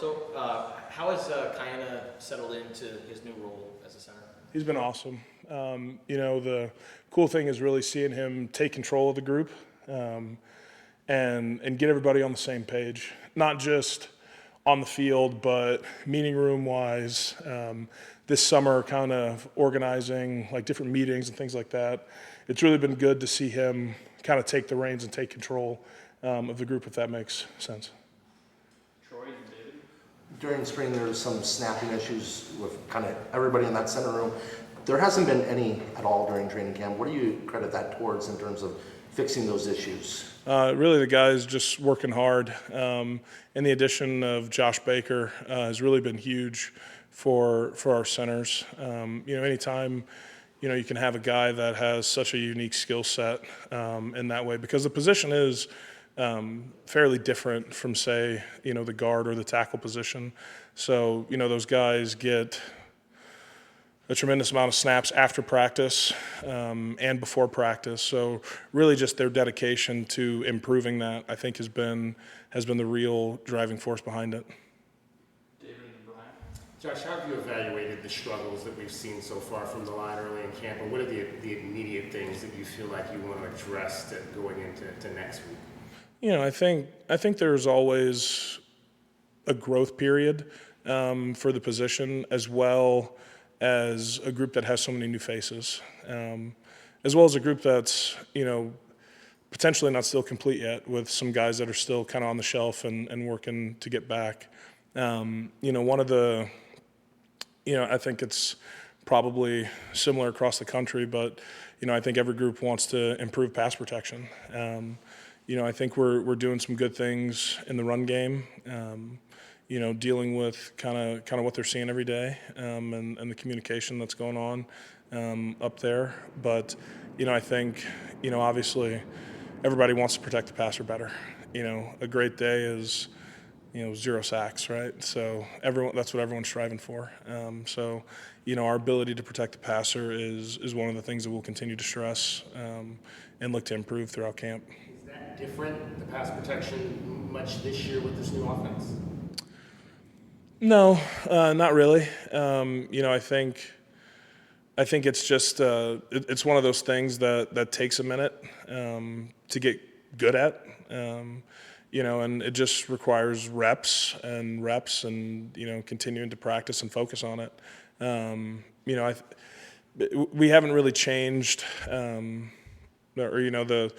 So, how has Kayana settled into his new role as a center? He's been awesome. The cool thing is really seeing him take control of the group and get everybody on the same page, not just on the field, but meeting room wise. This summer, kind of organizing like different meetings and things like that. It's really been good to see him kind of take the reins and take control of the group, if that makes sense. Troy and David? During spring, there was some snapping issues with kind of everybody in that center room. There hasn't been any at all during training camp. What do you credit that towards in terms of fixing those issues? Really, the guys just working hard. And the addition of Josh Baker has really been huge for our centers. Anytime you can have a guy that has such a unique skill set in that way, because the position is fairly different from, say, the guard or the tackle position. So, those guys get a tremendous amount of snaps after practice and before practice. So really just their dedication to improving that, I think, has been the real driving force behind it. David and Brian? Josh, how have you evaluated the struggles that we've seen so far from the line early in camp, and what are the immediate things that you feel like you want to address going into next week? I think there's always a growth period for the position, as well as a group that has so many new faces, as well as a group that's, potentially not still complete yet, with some guys that are still kind of on the shelf and working to get back. One of the, I think it's probably similar across the country, but, I think every group wants to improve pass protection. I think we're doing some good things in the run game. Dealing with kind of what they're seeing every day and the communication that's going on up there. But, I think, obviously everybody wants to protect the passer better. A great day is, 0 sacks, right? So that's what everyone's striving for. Our ability to protect the passer is one of the things that we'll continue to stress and look to improve throughout camp. Is that different, the pass protection, much this year with this new offense? No, not really. I think it's just it's one of those things that takes a minute to get good at, and it just requires reps and continuing to practice and focus on it. We haven't really changed, the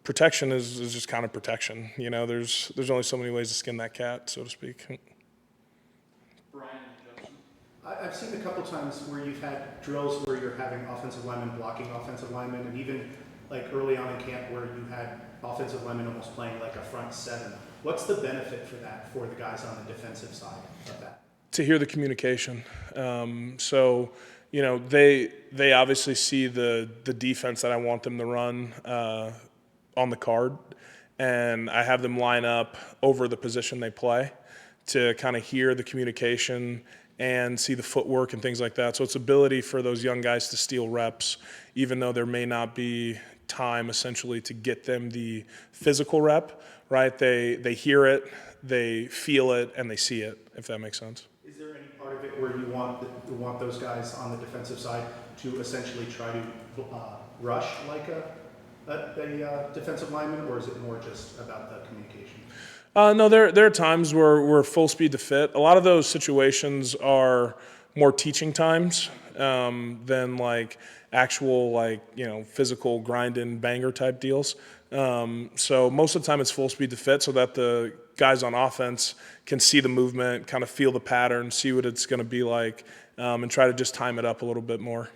protection is just kind of protection. There's only so many ways to skin that cat, so to speak. Brian and Justin? I've seen a couple times where you've had drills where you're having offensive linemen blocking offensive linemen, and even like early on in camp where you had offensive linemen almost playing like a front seven. What's the benefit for that for the guys on the defensive side of that? To hear the communication. They obviously see the defense that I want them to run on the card, and I have them line up over the position they play to kind of hear the communication and see the footwork and things like that. So it's ability for those young guys to steal reps, even though there may not be time essentially to get them the physical rep, right? They hear it, they feel it, and they see it, if that makes sense. Is there any part of it where you want those guys on the defensive side to essentially try to rush like a defensive lineman, or is it more just about the communication? No, there are times where we're full speed to fit. A lot of those situations are more teaching times than like actual physical grind and banger type deals. So most of the time it's full speed to fit so that the guys on offense can see the movement, kind of feel the pattern, see what it's going to be like, and try to just time it up a little bit more.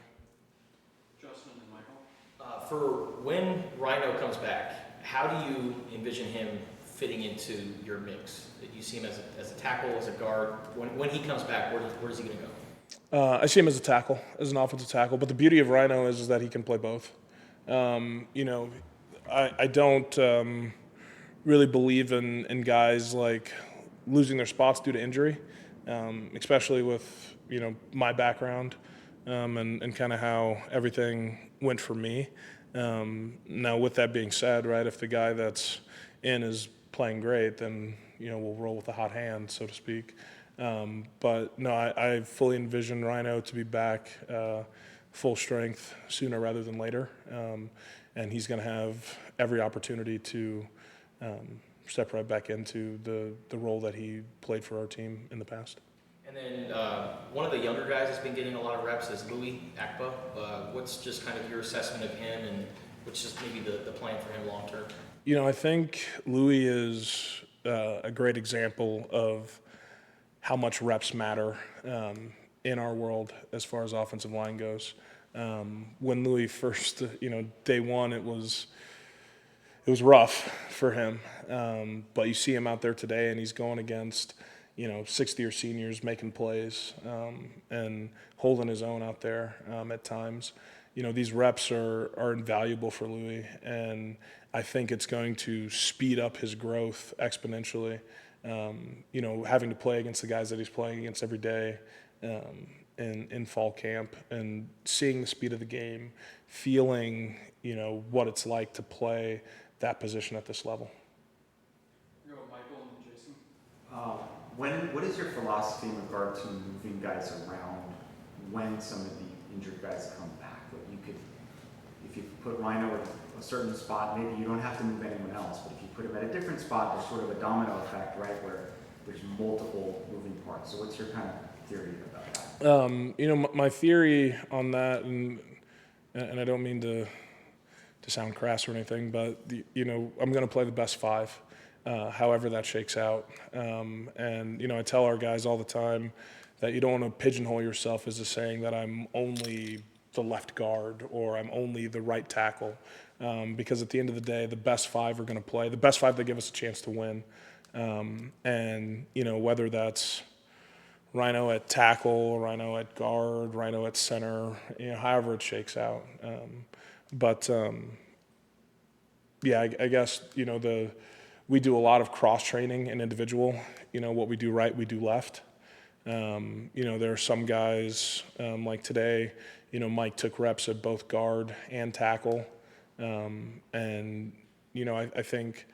Justin and Michael? For when Rhino comes back, how do you envision him fitting into your mix? You see him as a tackle, as a guard. When he comes back, where's he going to go? I see him as a tackle, as an offensive tackle. But the beauty of Rhino is that he can play both. I don't really believe in guys like losing their spots due to injury, especially with my background and kind of how everything went for me. Now, with that being said, right, if the guy that's in is playing great, then we'll roll with the hot hand, so to speak. But no, I fully envision Rhino to be back full strength sooner rather than later, and he's going to have every opportunity to step right back into the role that he played for our team in the past. And then one of the younger guys that's been getting a lot of reps is Louis Akpa. What's just kind of your assessment of him, and what's just maybe the plan for him long term? I think Louis is a great example of how much reps matter in our world as far as offensive line goes. When Louis first, day one, it was rough for him. But you see him out there today, and he's going against, 60-year seniors making plays and holding his own out there at times. These reps are invaluable for Louis, and I think it's going to speed up his growth exponentially. Having to play against the guys that he's playing against every day in fall camp, and seeing the speed of the game, feeling, what it's like to play that position at this level. Go Michael and Jason. What is your philosophy in regard to moving guys around when some of the injured guys come back? If you put Rhino at a certain spot, maybe you don't have to move anyone else, but if you put him at a different spot, there's sort of a domino effect, right, where there's multiple moving parts. So what's your kind of theory about that? My theory on that, and I don't mean to sound crass or anything, but I'm going to play the best five, however that shakes out. And I tell our guys all the time that you don't want to pigeonhole yourself as saying that I'm only the left guard or I'm only the right tackle, because at the end of the day, the best five are going to play, the best five that give us a chance to win. And whether that's Rhino at tackle, Rhino at guard, Rhino at center, however it shakes out. I guess we do a lot of cross training in individual. What we do right, we do left. There are some guys like today. Mike took reps at both guard and tackle, and I think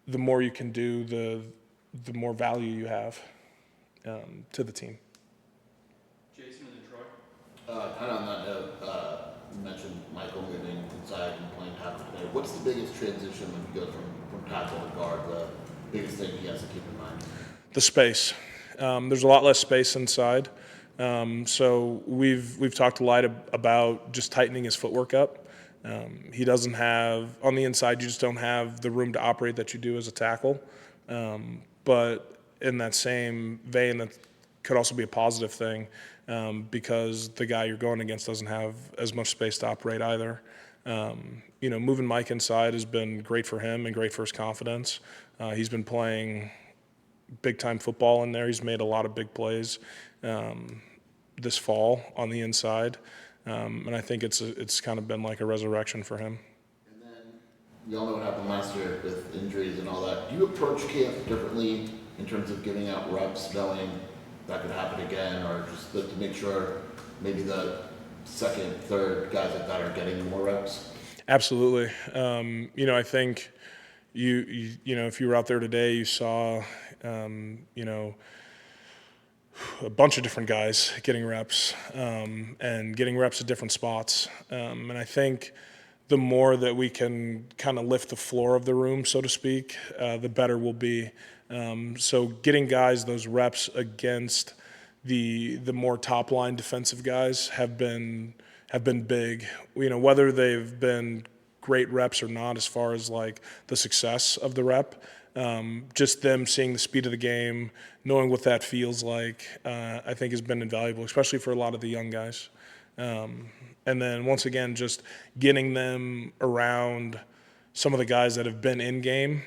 the more you can do, the more value you have to the team. Jason and then Troy. Kind of on that note, you mentioned Michael moving inside and playing tackle today. What's the biggest transition when you go from tackle to guard? The biggest thing he has to keep in mind? The space. There's a lot less space inside. So we've talked a lot about just tightening his footwork up. He doesn't have, on the inside, you just don't have the room to operate that you do as a tackle. But in that same vein, that could also be a positive thing, because the guy you're going against doesn't have as much space to operate either. Moving Mike inside has been great for him and great for his confidence. He's been playing big-time football in there. He's made a lot of big plays this fall on the inside, and I think it's kind of been like a resurrection for him. And then we all know what happened last year with injuries and all that. Do you approach camp differently in terms of giving out reps, knowing that could happen again, or just to make sure maybe the second, third guys like that are getting more reps? Absolutely. I think if you were out there today, you saw a bunch of different guys getting reps and getting reps at different spots. And I think the more that we can kind of lift the floor of the room, so to speak, the better we'll be. So getting guys those reps against the more top line defensive guys have been big. Whether they've been great reps or not, as far as like the success of the rep. Just them seeing the speed of the game, knowing what that feels like, I think has been invaluable, especially for a lot of the young guys. And then once again, just getting them around some of the guys that have been in game,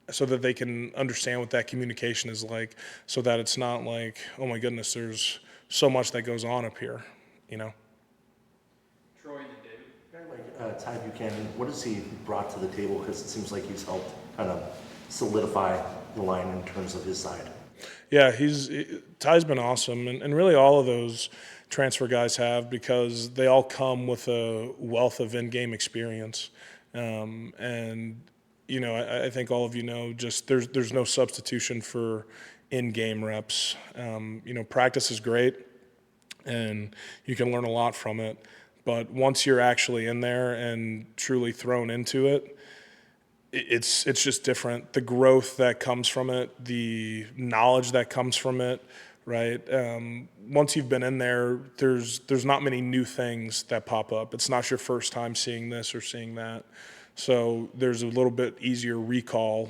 so that they can understand what that communication is like, so that it's not like, oh my goodness, there's so much that goes on up here, Troy and then David. Like Ty Buchanan, what has he brought to the table? Because it seems like he's helped kind of solidify the line in terms of his side. Yeah, Ty's been awesome, and really all of those transfer guys have, because they all come with a wealth of in-game experience, and I think all of you know, just there's no substitution for in-game reps. Practice is great, and you can learn a lot from it. But once you're actually in there and truly thrown into it, it's just different. The growth that comes from it, the knowledge that comes from it, right? Once you've been in there, there's not many new things that pop up. It's not your first time seeing this or seeing that. So there's a little bit easier recall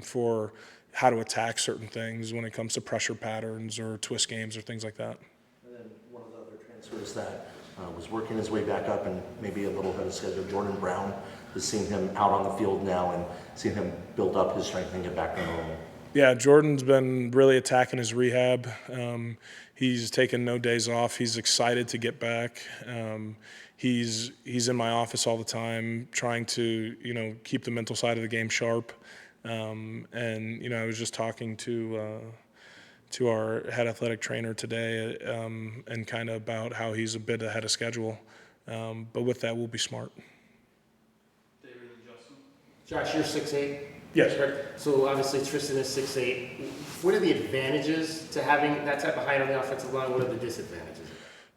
for how to attack certain things when it comes to pressure patterns or twist games or things like that. And then one of the other transfers that was working his way back up and maybe a little bit of schedule, Jordan Brown, is seeing him out on the field now and seeing him build up his strength and get back to normal. Yeah, Jordan's been really attacking his rehab. He's taken no days off. He's excited to get back. He's in my office all the time, trying to keep the mental side of the game sharp. And I was just talking to our head athletic trainer today, and kind of about how he's a bit ahead of schedule. But with that, we'll be smart. David and Justin. Josh, you're 6'8"? Yes. Correct. So obviously Tristan is 6'8". What are the advantages to having that type of height on the offensive line? What are the disadvantages?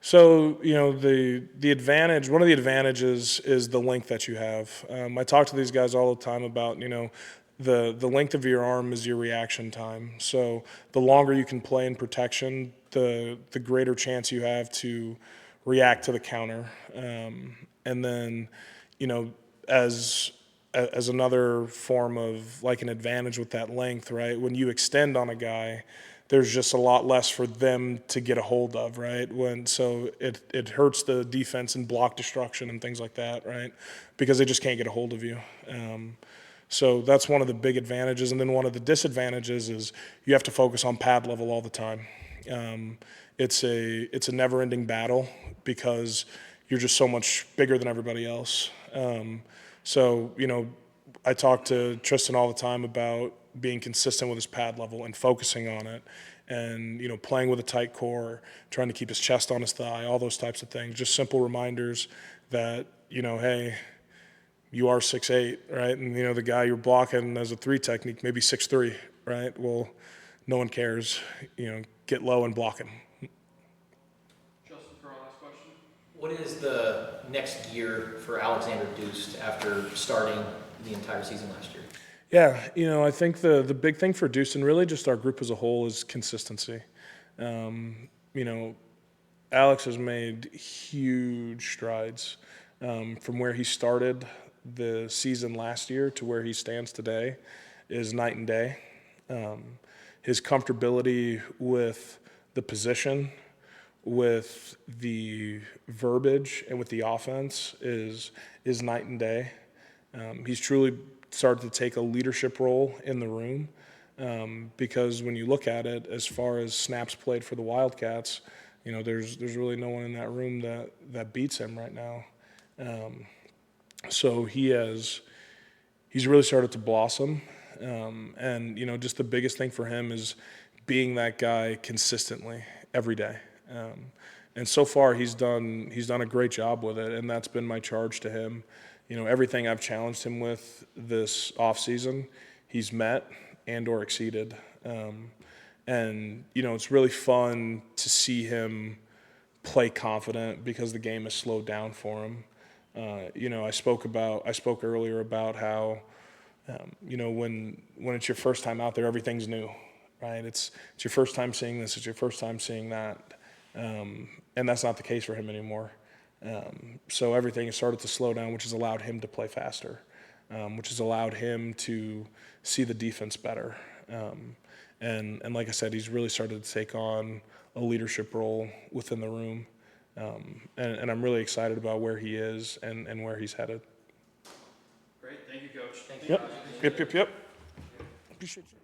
So, the advantage, one of the advantages is the length that you have. I talk to these guys all the time about, the length of your arm is your reaction time. So the longer you can play in protection, the greater chance you have to react to the counter. And then, as another form of like an advantage with that length, right? When you extend on a guy, there's just a lot less for them to get a hold of, right? So it hurts the defense and block destruction and things like that, right? Because they just can't get a hold of you. So that's one of the big advantages. And then one of the disadvantages is you have to focus on pad level all the time. It's a never-ending battle because you're just so much bigger than everybody else. So, I talk to Tristan all the time about being consistent with his pad level and focusing on it and, playing with a tight core, trying to keep his chest on his thigh, all those types of things. Just simple reminders that, hey, you are 6'8", right? And, the guy you're blocking as a 3 technique, maybe 6'3", right? Well, no one cares. Get low and block him. Justin, for our last question. What is the next year for Alexander Deuce after starting the entire season last year? Yeah, I think the big thing for Deuce and really just our group as a whole is consistency. Alex has made huge strides from where he started the season last year to where he stands today is night and day. His comfortability with the position, with the verbiage, and with the offense is night and day. He's truly started to take a leadership role in the room because when you look at it, as far as snaps played for the Wildcats, there's really no one in that room that beats him right now. So he's really started to blossom, and just the biggest thing for him is being that guy consistently every day. And so far he's done a great job with it, and that's been my charge to him. Everything I've challenged him with this offseason, he's met and or exceeded. And it's really fun to see him play confident because the game has slowed down for him. I spoke earlier about how, when it's your first time out there, everything's new, right? It's your first time seeing this, it's your first time seeing that. And that's not the case for him anymore. So everything has started to slow down, which has allowed him to play faster, which has allowed him to see the defense better. And like I said, he's really started to take on a leadership role within the room. And I'm really excited about where he is and where he's headed. Great, thank you, Coach. Thank you. Yep. Appreciate you.